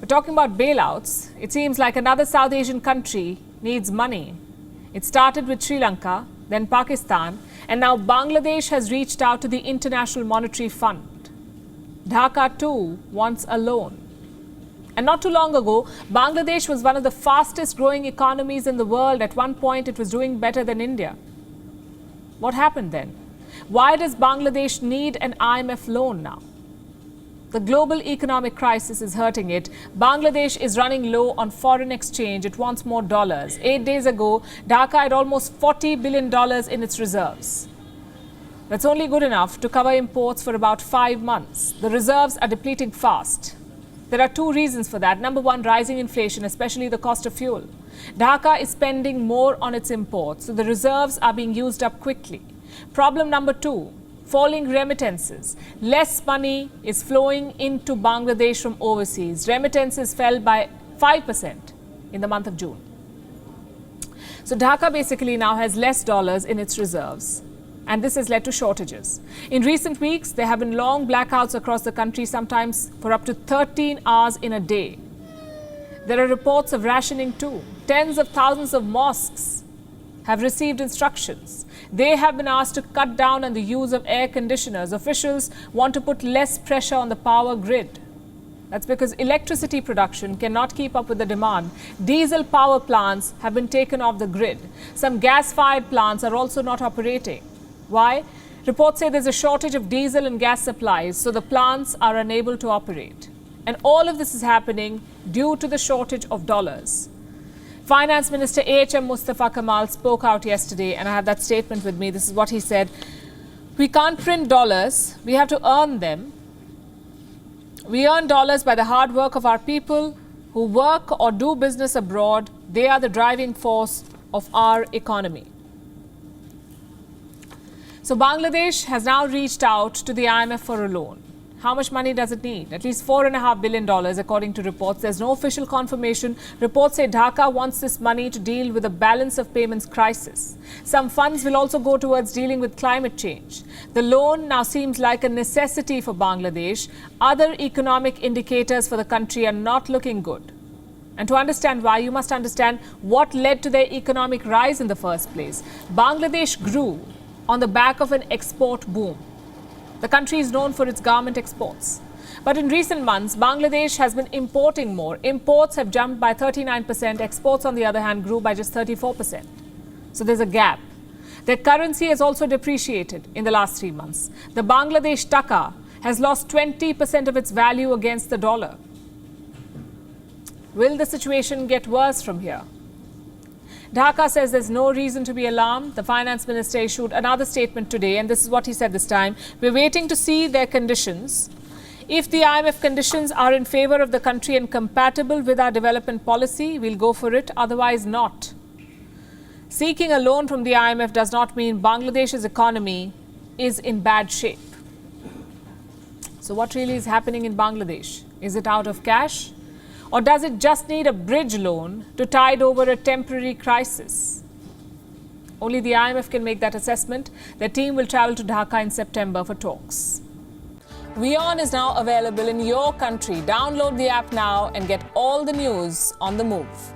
But talking about bailouts, it seems like another South Asian country needs money. It started with Sri Lanka, then Pakistan, and now Bangladesh has reached out to the International Monetary Fund. Dhaka too wants a loan. And not too long ago, Bangladesh was one of the fastest growing economies in the world. At one point, it was doing better than India. What happened then? Why does Bangladesh need an IMF loan now? The global economic crisis is hurting it. Bangladesh is running low on foreign exchange. It wants more dollars. 8 days ago, Dhaka had almost $40 billion in its reserves. That's only good enough to cover imports for about 5 months. The reserves are depleting fast. There are two reasons for that. Number one, rising inflation, especially the cost of fuel. Dhaka is spending more on its imports, so the reserves are being used up quickly. Problem number two, falling remittances. Less money is flowing into Bangladesh from overseas. Remittances fell by 5% in the month of June. So Dhaka basically now has less dollars in its reserves. And this has led to shortages. In recent weeks, there have been long blackouts across the country, sometimes for up to 13 hours in a day. There are reports of rationing too. Tens of thousands of mosques have received instructions. They have been asked to cut down on the use of air conditioners. Officials want to put less pressure on the power grid. That's because electricity production cannot keep up with the demand. Diesel power plants have been taken off the grid. Some gas-fired plants are also not operating. Why? Reports say there's a shortage of diesel and gas supplies, so the plants are unable to operate. And all of this is happening due to the shortage of dollars. Finance Minister A.H.M. Mustafa Kamal spoke out yesterday, and I have that statement with me. This is what he said. We can't print dollars. We have to earn them. We earn dollars by the hard work of our people who work or do business abroad. They are the driving force of our economy. So Bangladesh has now reached out to the IMF for a loan. How much money does it need? At least $4.5 billion, according to reports. There's no official confirmation. Reports say Dhaka wants this money to deal with the balance of payments crisis. Some funds will also go towards dealing with climate change. The loan now seems like a necessity for Bangladesh. Other economic indicators for the country are not looking good. And to understand why, you must understand what led to their economic rise in the first place. Bangladesh grew on the back of an export boom. The country is known for its garment exports. But in recent months, Bangladesh has been importing more. Imports have jumped by 39%. Exports, on the other hand, grew by just 34%. So there's a gap. Their currency has also depreciated in the last 3 months. The Bangladesh taka has lost 20% of its value against the dollar. Will the situation get worse from here? Dhaka says there's no reason to be alarmed. The finance minister issued another statement today, and this is what he said this time. We're waiting to see their conditions. If the IMF conditions are in favor of the country and compatible with our development policy, we'll go for it, otherwise not. Seeking a loan from the IMF does not mean Bangladesh's economy is in bad shape. So what really is happening in Bangladesh? Is it out of cash? Or does it just need a bridge loan to tide over a temporary crisis? Only the IMF can make that assessment. Their team will travel to Dhaka in September for talks. WION is now available in your country. Download the app now and get all the news on the move.